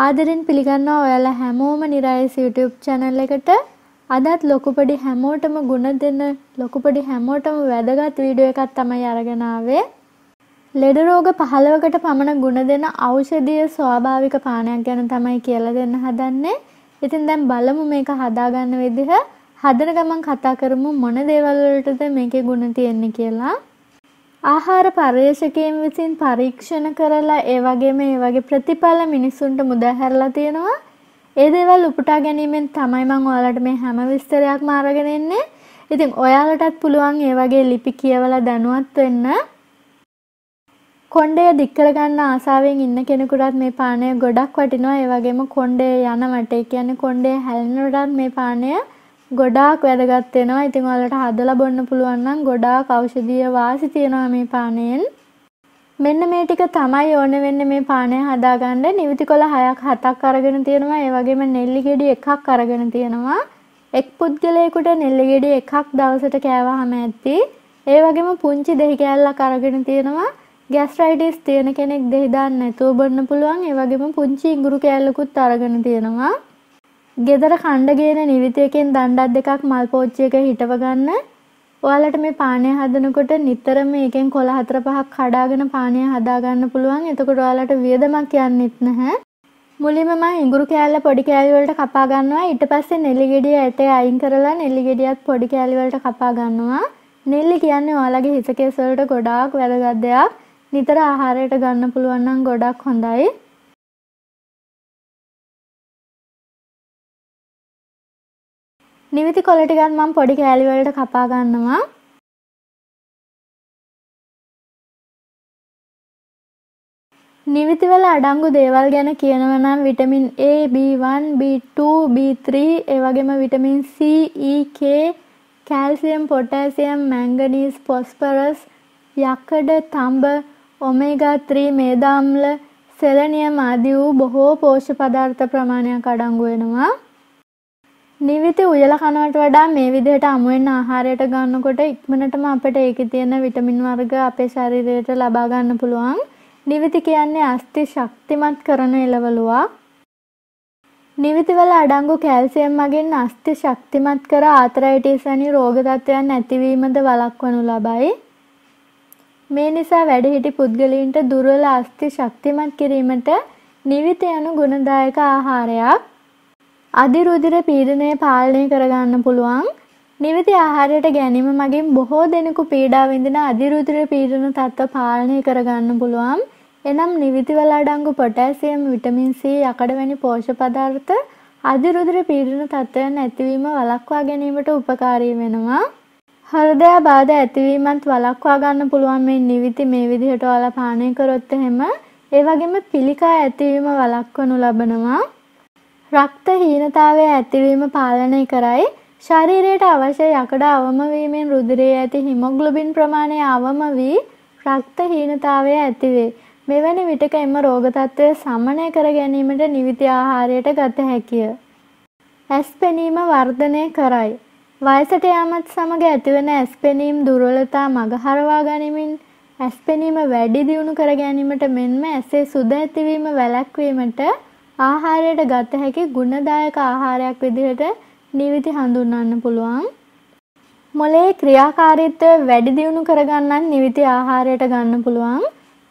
ආදරෙන් පිළිගන්නවා ඔයාලා හැමෝම නිරායස් YouTube channel එකට. අදත් ලොකුපොඩි හැමෝටම ගුණ දෙන ලොකුපොඩි හැමෝටම වැදගත් වීඩියෝ එකක් තමයි අරගෙන ආවේ. ලෙඩ රෝග 15කට පමණ ගුණ දෙන ඖෂධීය ස්වාභාවික පානයක් ගැන තමයි කියලා දෙන්න හදන්නේ. ඉතින් දැන් බලමු මේක හදාගන්න විදිහ. හදන ගමන් කතා කරමු මොන දේවල් වලටද මේකේ ගුණ තියෙන්නේ කියලා. ආහාර පර්යේෂකයන් විසින් පරීක්ෂණ කරලා ඒ වගේ ප්‍රතිඵල මිනිසුන්ට මුදාහැරලා තියෙනවා. ඒ දේවල් උපුටා ගැනීමෙන් තමයි මම ඔයාලට මේ හැම විස්තරයක්ම අරගෙන එන්නේ. ඉතින් ඔයාලටත් පුළුවන් ඒ වගේ ලිපි කියවලා දැනුවත් වෙන්න. කොණ්ඩය දික් කරගන්න ආසාවෙන් ඉන්න කෙනෙකුටත් මේ පානය ගොඩක් වටිනවා. ඒ වගේම කොණ්ඩය යනවට, ඒ කියන්නේ කොණ්ඩය හැලෙනකොටත් මේ පානය ගොඩාක් වැදගත් වෙනවා. ඉතින් ඔයාලට හදලා බොන්න පුළුවන් නම් ගොඩාක් ඖෂධීය වාසි තියෙනවා මේ පානයෙන්. මෙන්න මේ ටික තමයි ඕනේ වෙන්නේ මේ පානය හදාගන්න. නිවිති කොළ 6ක් 7ක් අරගෙන තියෙනවා. ඒ වගේම නෙල්ලි ගෙඩි එකක් අරගෙන තියෙනවා. එක් පුද්ගලයෙකුට නෙල්ලි ගෙඩි එකක් දවසට කෑවහම ඇති. ඒ වගේම පුංචි දෙහි කෑල්ලක් අරගෙන තියෙනවා. ગેස්ට්‍රයිටිස් තියෙන කෙනෙක් දෙහි දාන්න නැතුව බොන්න පුළුවන්. ඒ වගේම පුංචි ඉඟුරු කෑල්ලකුත් අරගෙන තියෙනවා. ගෙදර කණ්ඩ ගේන නිවිතයකින් දණ්ඩක් දෙකක් මල් පෝච්චියක හිටව ගන්න. ඔයාලට මේ පානය හදනකොට නිතරම මේකෙන් කොළ 4-5ක් කඩාගෙන පානය හදා ගන්න පුළුවන්. එතකොට ඔයාලට වියදමක් යන්නෙත් නැහැ. මුලින්ම මම ඉඟුරු කෑල්ල පොඩි කෑලි වලට කපා ගන්නවා. ඊට පස්සේ නෙල්ලි ගෙඩිය ඇටේ අයින් කරලා නෙල්ලි ගෙඩියත් පොඩි කෑලි වලට කපා ගන්නවා. නෙල්ලි කියන්නේ ඔයාලගේ හිස කෙස් වලට ගොඩාක් වැදගත් දෙයක්. නිතර ආහාරයට ගන්න පුළුවන් නම් ගොඩක් හොඳයි. නිවිති කොළ ටිකත් මම පොඩි කෑලි වලට කපා ගන්නවා. නිවිති වල අඩංගු දේවල් ගැන කියනවා නම් vitamin A, B1, B2, B3, ඒ වගේම vitamin C, E, K, calcium, potassium, manganese, phosphorus, යකඩ, තඹ, ඔමේගා 3, මේදාම්ල, සෙලනියම් ආදී වූ බොහෝ පෝෂ්‍ය පදාර්ථ ප්‍රමාණයක් අඩංගු වෙනවා. නිවිති උයලා කනවට වඩා මේ විදිහට අමු වෙන ආහාරයට ගන්නකොට ඉක්මනටම අපිට ඒකේ තියෙන විටමින් වර්ග අපේ ශරීරයට ලබා ගන්න පුළුවන්. නිවිති කියන්නේ අස්ථි ශක්තිමත් කරන එළවලුවක්. නිවිති වල අඩංගු කැල්සියම් මගින් අස්ථි ශක්තිමත් කර ආතරයිටිස් වැනි රෝග තත්ත්වයන් නැතිවීමද වළක්වනු ලබයි. මේ නිසා වැඩිහිටි පුද්ගලයන්ට දුර්වල අස්ථි ශක්තිමත් කිරීමට නිවිති යනු ගුණදායක ආහාරයක්. අධිරුධිර පීඩනය පාලනය කරගන්න පුළුවන්. නිවිති ආහාරයට ගැනීම මගින් බොහෝ දෙනෙකු පීඩා විඳින අධිරුධිර පීඩන තත්ත්ව පාලනය කරගන්න පුළුවන්. එනම් නිවිති වල අඩංගු පොටෑසියම්, විටමින් C, යකඩ වැනි පෝෂක පදාර්ථ අධිරුධිර පීඩන තත්ත්වයන් ඇතිවීම වළක්වා ගැනීමට උපකාරී වෙනවා. හෘදයාබාධ ඇතිවීමත් වළක්වා ගන්න පුළුවන් මේ නිවිති මේ විදිහට ඔයාලා පානය කරොත් එහෙම. ඒ වගේම පිළිකා ඇතිවීම වළක්වනු ලබනවා. රක්ත හීනතාවය ඇතිවීම පාලනය කරයි. ශරීරයට අවශ්‍ය යකඩ අවම වීමෙන් රුධිරයේ ඇති හිමොග්ලොබින් ප්‍රමාණය අවම වී රක්ත හීනතාවය ඇති වේ. මෙවැනි විටක එම රෝග තත්ත්වය සමනය කර ගැනීමට නිවිති ආහාරයට ගත හැකිය. ඇස් පෙනීම වර්ධනය කරයි. වයසට යාමත් සමග ඇතිවන ඇස් පෙනීම් දුර්වලතා මගහරවා ගනිමින් ඇස් පෙනීම වැඩි දියුණු කර ගැනීමට මෙන්ම ඇසේ සුද ඇතිවීම වැළැක්වීමට ආහාරයට ගත හැකි ගුණදායක ආහාරයක් විදිහට නිවිති හඳුන්වන්න පුළුවන්. මොළයේ ක්‍රියාකාරීත්වය වැඩි දියුණු කරගන්නත් නිවිති ආහාරයට ගන්න පුළුවන්.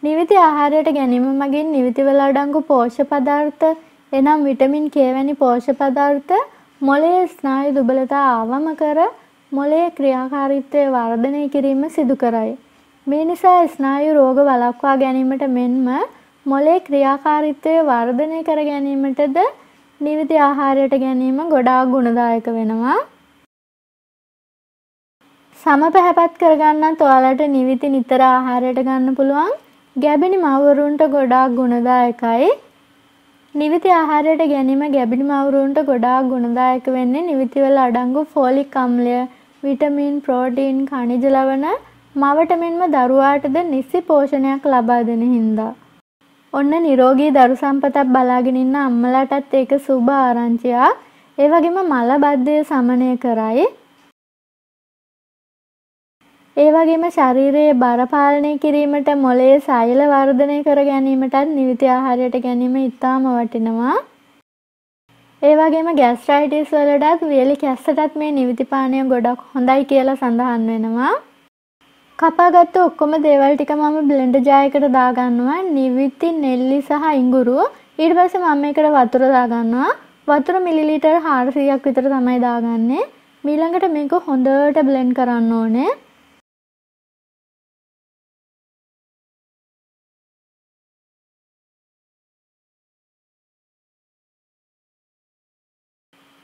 නිවිති ආහාරයට ගැනීම මගින් නිවිති වල අඩංගු පෝෂක පදාර්ථ එනම් විටමින් K වැනි පෝෂක පදාර්ථ මොළයේ ස්නායු දුබලතා අවම කර මොළයේ ක්‍රියාකාරීත්වය වර්ධනය කිරීම සිදු කරයි. මේ නිසා ස්නායු රෝග වළක්වා ගැනීමට මෙන්ම මොළයේ ක්‍රියාකාරීත්වය වර්ධනය කර ගැනීමටද නිවිති ආහාරයට ගැනීම ගොඩාක් ගුණදායක වෙනවා. සමපැහැපත් කරගන්නත් ඔයාලට නිවිති නිතර ආහාරයට ගන්න පුළුවන්. ගැබිණි මව්වරුන්ට ගොඩාක් ගුණදායකයි. නිවිති ආහාරයට ගැනීම ගැබිණි මව්වරුන්ට ගොඩාක් ගුණදායක වෙන්නේ නිවිති වල අඩංගු ෆෝලික් අම්ලය, විටමින්, ප්‍රෝටීන්, ඛනිජ ලවණ මවට මෙන්ම දරුවාටද නිසි පෝෂණයක් ලබා දෙන හින්දා. ඔන්න නිරෝගී දරු සම්පතක් බලාගෙන ඉන්න අම්මලාටත් ඒක සුබ ආරංචියක්. ඒ වගේම මල බද්ධය සමනය කරයි. ඒ වගේම ශරීරයේ බර පාලනය කිරීමට මොළයේ සෛල වර්ධනය කර ගැනීමටත් නිවිති ආහාරයට ගැනීම ඉතාම වටිනවා. ඒ වගේම ગેස්ට්‍රයිටිස් වලටත් වියලි කැස්සටත් මේ නිවිති පානය ගොඩක් හොඳයි කියලා සඳහන් වෙනවා. කපාගත්තු ඔක්කොම දේවල් ටික මම බ්ලෙන්ඩර් ජායකට දාගන්නවා. නිවිති, නෙල්ලි සහ ඉඟුරු. ඊට පස්සේ මම මේකට වතුර දාගන්නවා. වතුර මිලිලීටර් 400ක් විතර තමයි දාගන්නේ. ඊළඟට මේක හොඳට බ්ලෙන්ඩ් කරන්න ඕනේ.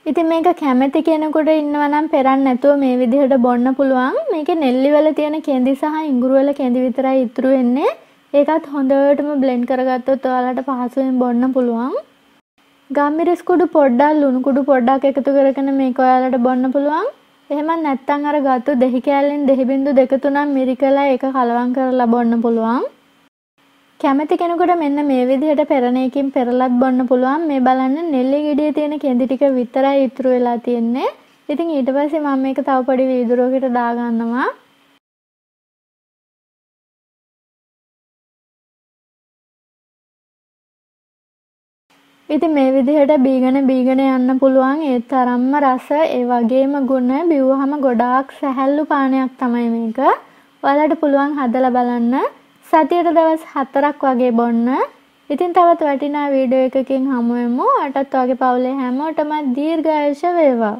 ඉතින් මේක කැමති කෙනෙකුට ඉන්නවා නම් පෙරන්න නැතුව මේ විදිහට බොන්න පුළුවන්. මේකේ නෙල්ලි වල තියෙන කෙඳි සහ ඉඟුරු වල කෙඳි විතරයි ඉතුරු වෙන්නේ. ඒකත් හොඳටම බ්ලෙන්ඩ් කරගත්තොත් ඔයාලට පහසුවෙන් බොන්න පුළුවන්. ගම්මිරිස් කුඩු පොඩ්ඩක් ලුණු කුඩු පොඩ්ඩක් එකතු කරගෙන මේක ඔයාලට බොන්න පුළුවන්. එහෙම නැත්නම් අර ගත්තු දෙහි කෑල්ලෙන් දෙහි බිංදු 2-3ක් මිරිකලා ඒක කලවම් කරලා බොන්න පුළුවන්. කැමති කෙනෙකුට මෙන්න මේ විදිහට පෙරණයකින් පෙරලත් බොන්න පුළුවන්. මේ බලන්න නෙල්ලි ගෙඩියේ තියෙන කෙඳි ටික විතරයි ඉතුරු වෙලා තියෙන්නේ. ඉතින් ඊට පස්සේ මම මේක තව පොඩි වීදුරුවකට දාගන්නවා. ඉතින් මේ විදිහට බීගෙන යන්න පුළුවන්. ඒ තරම්ම රස, ඒ වගේම ගුණ, බිව්වහම ගොඩාක් සැහැල්ලු පානයක් තමයි මේක. ඔයාලට පුළුවන් හදලා බලන්න. සතියට දවස් 4ක් වගේ බොන්න. ඉතින් තවත් වටිනා වීඩියෝ එකකින් හමු වෙමු. අටත් වගේ පවුලේ හැමෝටම දීර්ඝායුෂ වේවා.